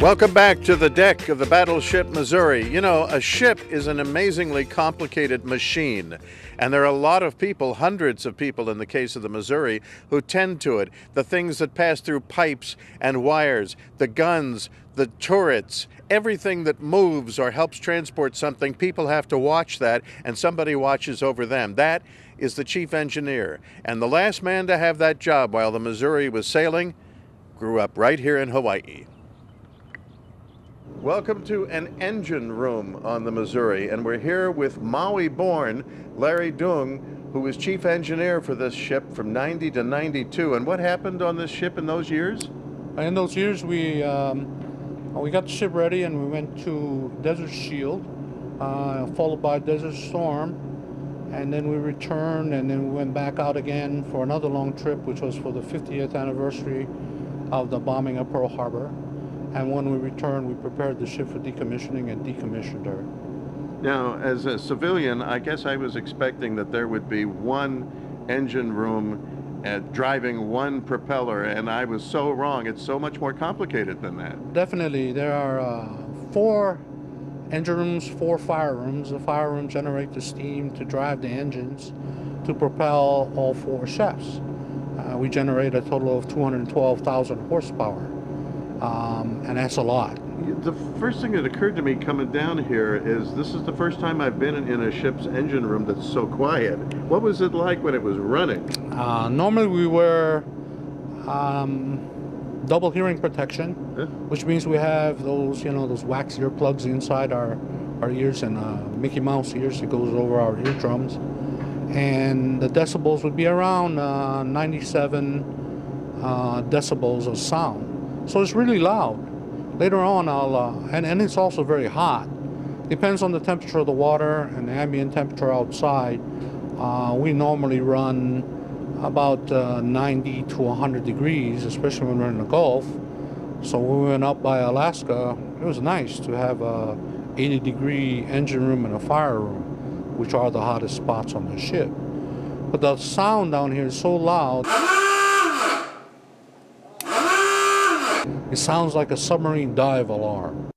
Welcome back to the deck of the battleship Missouri. You know, a ship is an amazingly complicated machine, and there are a lot of people, hundreds of people in the case of the Missouri, who tend to it. The things that pass through pipes and wires, the guns, the turrets, everything that moves or helps transport something, people have to watch that, and somebody watches over them. That is the chief engineer. And the last man to have that job while the Missouri was sailing grew up right here in Hawaii. Welcome to an engine room on the Missouri, and we're here with Maui-born Larry Doong, who was chief engineer for this ship from 90 to 92. And what happened on this ship in those years? In those years, we got the ship ready and we went to Desert Shield, followed by Desert Storm, and then we returned and then we went back out again for another long trip, which was for the 50th anniversary of the bombing of Pearl Harbor. And when we returned, we prepared the ship for decommissioning and decommissioned her. Now, as a civilian, I guess I was expecting that there would be one engine room driving one propeller, and I was so wrong. It's so much more complicated than that. Definitely. There are 4 engine rooms, 4 fire rooms. The fire rooms generate the steam to drive the engines to propel all 4 shafts. We generate a total of 212,000 horsepower. And that's a lot. The first thing that occurred to me coming down here is this is the first time I've been in a ship's engine room that's so quiet. What was it like when it was running? Normally we wear double hearing protection, which means we have those, those wax earplugs inside our ears and Mickey Mouse ears that goes over our eardrums. And the decibels would be around 97 decibels of sound. So it's really loud. Later on, and it's also very hot. Depends on the temperature of the water and the ambient temperature outside. We normally run about 90 to 100 degrees, especially when we're in the Gulf. So when we went up by Alaska, it was nice to have a 80-degree engine room and a fire room, which are the hottest spots on the ship. But the sound down here is so loud. It sounds like a submarine dive alarm.